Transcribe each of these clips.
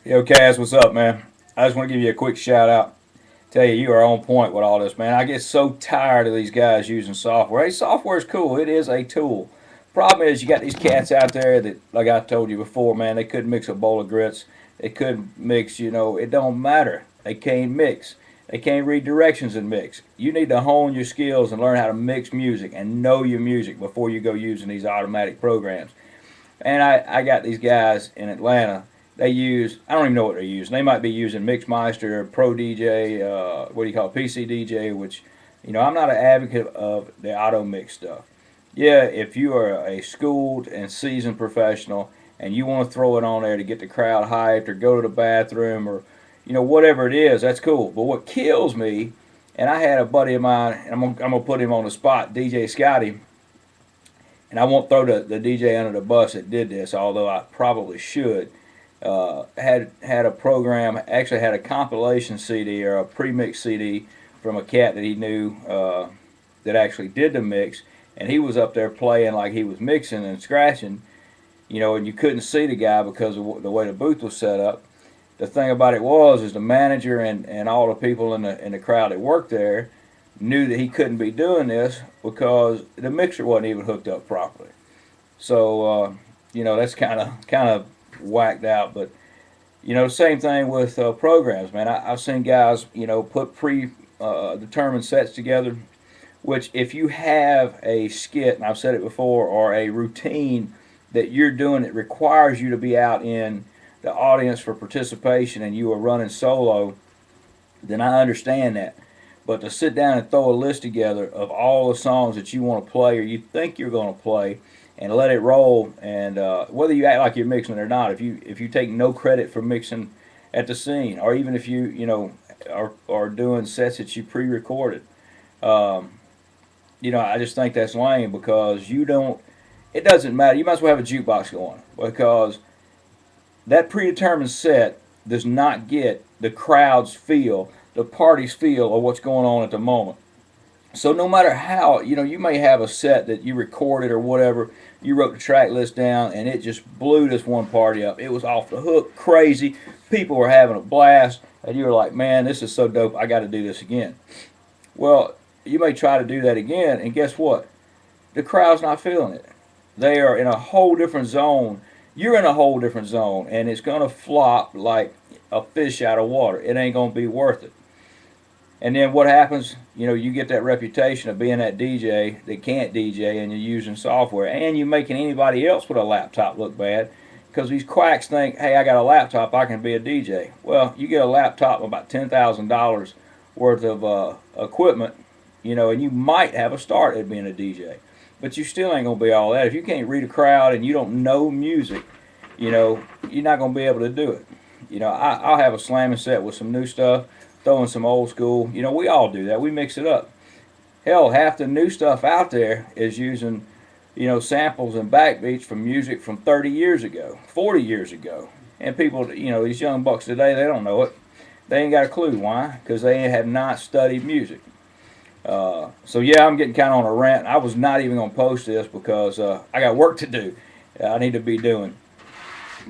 Yo, Kaz, what's up, man? I just want to give you a quick shout out. Tell you, you are on point with all this, man. I get so tired of these guys using software. Hey, software is cool. It is a tool. Problem is, you got these cats out there that, like I told you before, man, they couldn't mix a bowl of grits. They couldn't mix, it don't matter. They can't mix. They can't read directions and mix. You need to hone your skills and learn how to mix music and know your music before you go using these automatic programs. And I got these guys in Atlanta. They use, I don't even know what they're using. They might be using Mixmeister, Pro DJ, what do you call it, PC DJ, which, I'm not an advocate of the auto mix stuff. Yeah, if you are a schooled and seasoned professional and you want to throw it on there to get the crowd hyped or go to the bathroom or, whatever it is, that's cool. But what kills me, and I had a buddy of mine, and I'm gonna put him on the spot, DJ Scotty, and I won't throw the DJ under the bus that did this, although I probably should. Had a program, actually had a compilation CD or a pre-mix CD from a cat that he knew that actually did the mix, and he was up there playing like he was mixing and scratching, and you couldn't see the guy because of the way the booth was set up. The thing about it was, is the manager and all the people in the crowd that worked there knew that he couldn't be doing this because the mixer wasn't even hooked up properly. So that's kind of whacked out. But same thing with programs, man. I've seen guys put determined sets together. Which if you have a skit, and I've said it before, or a routine that you're doing that requires you to be out in the audience for participation, and you are running solo, then I understand that. But to sit down and throw a list together of all the songs that you want to play or you think you're going to play and let it roll, and whether you act like you're mixing or not, if you take no credit for mixing at the scene, or even if are doing sets that you pre-recorded, um, I just think that's lame because you don't. It doesn't matter. You might as well have a jukebox going because that predetermined set does not get the crowd's feel, the party's feel of what's going on at the moment. So no matter how, you may have a set that you recorded or whatever, you wrote the track list down and it just blew this one party up. It was off the hook, crazy. People were having a blast, and you were like, man, this is so dope. I got to do this again. Well, you may try to do that again, and guess what? The crowd's not feeling it. They are in a whole different zone. You're in a whole different zone, and it's going to flop like a fish out of water. It ain't going to be worth it. And then what happens? You get that reputation of being that DJ that can't DJ, and you're using software, and you're making anybody else with a laptop look bad because these quacks think, hey, I got a laptop, I can be a DJ. Well, you get a laptop with about $10,000 worth of equipment, and you might have a start at being a DJ. But you still ain't gonna be all that. If you can't read a crowd and you don't know music, you're not gonna be able to do it. I'll have a slamming set with some new stuff, throwing some old school. We all do that. We mix it up. Hell, half the new stuff out there is using, samples and backbeats from music from 30 years ago, 40 years ago. And people, these young bucks today, they don't know it. They ain't got a clue. Why? Because they have not studied music. So yeah, I'm getting kind of on a rant. I was not even gonna post this because I got work to do. I need to be doing.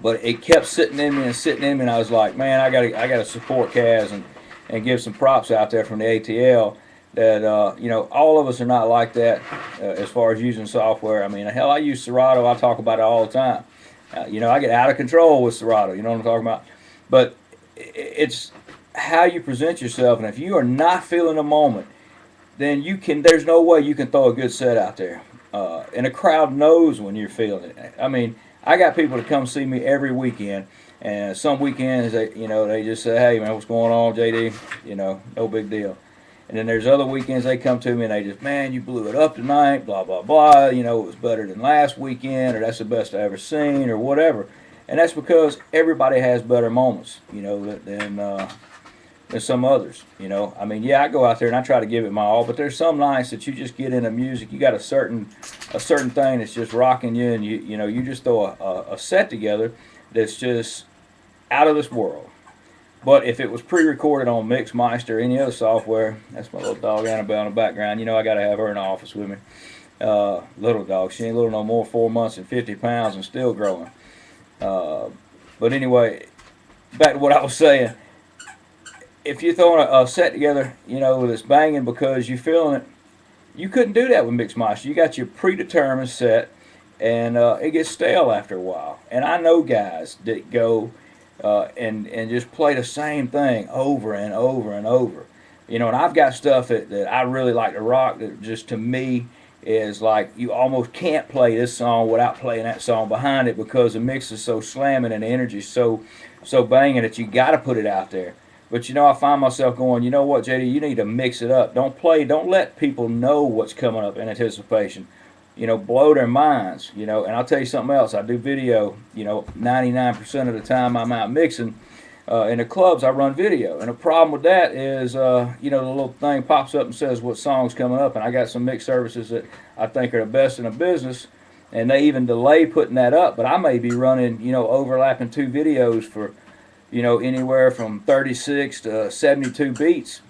But it kept sitting in me and sitting in me, and I was like, man, I gotta support Kaz and give some props out there from the ATL. That all of us are not like that as far as using software. I mean, hell, I use Serato. I talk about it all the time. I get out of control with Serato. You know what I'm talking about? But it's how you present yourself, and if you are not feeling the moment, then there's no way you can throw a good set out there. And the crowd knows when you're feeling it. I mean, I got people that come see me every weekend, and some weekends they just say, hey man, what's going on, JD? No big deal. And then there's other weekends they come to me and they just, man, you blew it up tonight, blah blah blah. It was better than last weekend, or that's the best I ever seen, or whatever. And that's because everybody has better moments, than some others. I mean, yeah, I go out there and I try to give it my all, but there's some nights that you just get into music. You got a certain thing that's just rocking you, and you just throw a set together that's just out of this world. But if it was pre-recorded on Mixmeister or any other software, that's my little dog Annabelle in the background. I got to have her in the office with me. Little dog, she ain't little no more, 4 months and 50 pounds and still growing. But anyway, back to what I was saying. If you're throwing a set together, you know, that's banging because you're feeling it, you couldn't do that with Mixmaster. You got your predetermined set, and it gets stale after a while. And I know guys that go and just play the same thing over and over and over. You know, and I've got stuff that I really like to rock that just to me is like you almost can't play this song without playing that song behind it because the mix is so slamming and the energy's so banging that you got to put it out there. But you know, I find myself going, you know what, JD, you need to mix it up. Don't let people know what's coming up in anticipation. You know, blow their minds. You know, and I'll tell you something else. I do video. You know, 99% of the time I'm out mixing. In the clubs, I run video, and the problem with that is, you know, the little thing pops up and says what song's coming up, and I got some mix services that I think are the best in the business, and they even delay putting that up. But I may be running, you know, overlapping two videos for, you know, anywhere from 36 to 72 beats,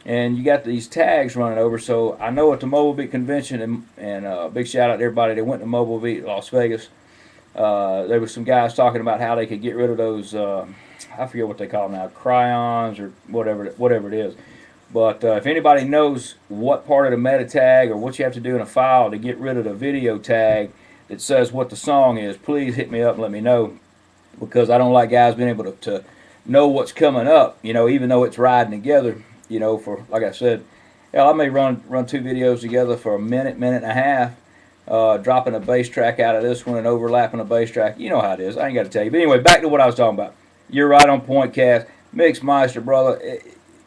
and you got these tags running over. So I know at the Mobile Beat Convention, and big shout out to everybody that went to Mobile Beat Las Vegas. There was some guys talking about how they could get rid of those. I forget what they call them now, cryons or whatever it is. But if anybody knows what part of the meta tag or what you have to do in a file to get rid of the video tag that says what the song is, please hit me up and let me know, because I don't like guys being able to know what's coming up, you know, even though it's riding together, you know, for, like I said, hell, I may run two videos together for a minute and a half, dropping a bass track out of this one and overlapping a bass track. You know how it is. I ain't got to tell you. But anyway, back to what I was talking about. You're right on point, Cass. Mixmaster, brother.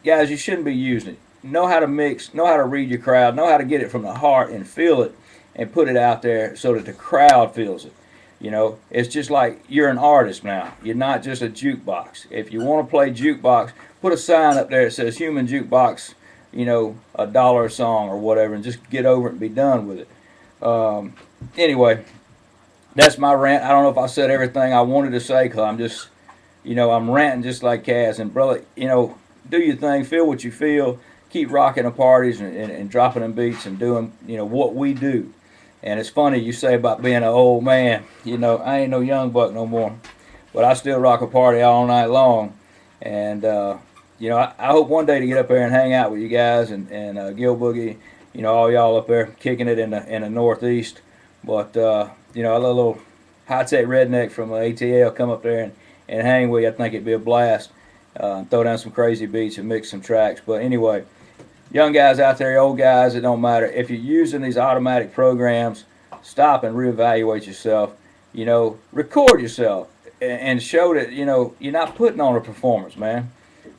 Guys, you shouldn't be using it. Know how to mix, know how to read your crowd, know how to get it from the heart and feel it and put it out there so that the crowd feels it. You know, it's just like you're an artist now. You're not just a jukebox. If you want to play jukebox, put a sign up there that says Human Jukebox, you know, $1 a song or whatever, and just get over it and be done with it. Anyway, that's my rant. I don't know if I said everything I wanted to say, because I'm just, you know, I'm ranting just like Cass. And brother, you know, do your thing, feel what you feel, keep rocking the parties and dropping them beats and doing, you know, what we do. And it's funny you say about being an old man. You know, I ain't no young buck no more, but I still rock a party all night long. And you know, I hope one day to get up there and hang out with you guys and Gil Boogie, you know, all y'all up there kicking it in the Northeast. But you know, a little high-tech redneck from ATL come up there and hang with you. I think it'd be a blast. Throw down some crazy beats and mix some tracks. But anyway, young guys out there, old guys, it don't matter. If you're using these automatic programs, stop and reevaluate yourself. You know, record yourself and show that, you know, you're not putting on a performance, man.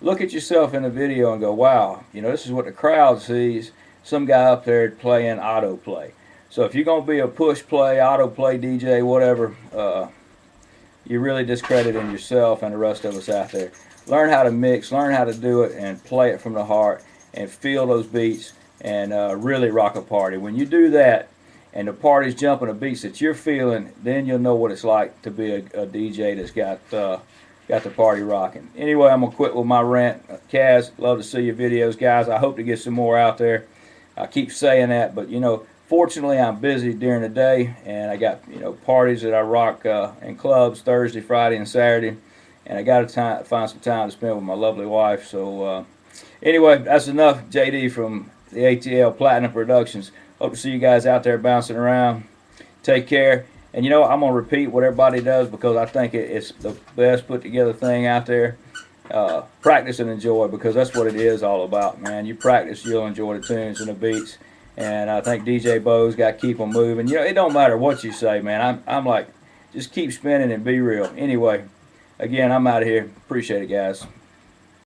Look at yourself in the video and go, wow, you know, this is what the crowd sees. Some guy up there playing autoplay. So if you're going to be a push play, autoplay DJ, whatever, you're really discrediting yourself and the rest of us out there. Learn how to mix, learn how to do it, and play it from the heart, and feel those beats, and really rock a party. When you do that, and the party's jumping the beats that you're feeling, then you'll know what it's like to be a DJ that's got the party rocking. Anyway, I'm going to quit with my rant. Kaz, love to see your videos, guys. I hope to get some more out there. I keep saying that, but, you know, fortunately, I'm busy during the day, and I got, you know, parties that I rock in clubs Thursday, Friday, and Saturday, and I got to find some time to spend with my lovely wife. So anyway, that's enough. JD from the ATL Platinum Productions. Hope to see you guys out there bouncing around. Take care. And you know, I'm going to repeat what everybody does because I think it's the best put together thing out there. Practice and enjoy, because that's what it is all about, man. You practice, you'll enjoy the tunes and the beats. And I think DJ Bo's got to keep them moving. You know, it don't matter what you say, man. I'm like, just keep spinning and be real. Anyway, again, I'm out of here. Appreciate it, guys.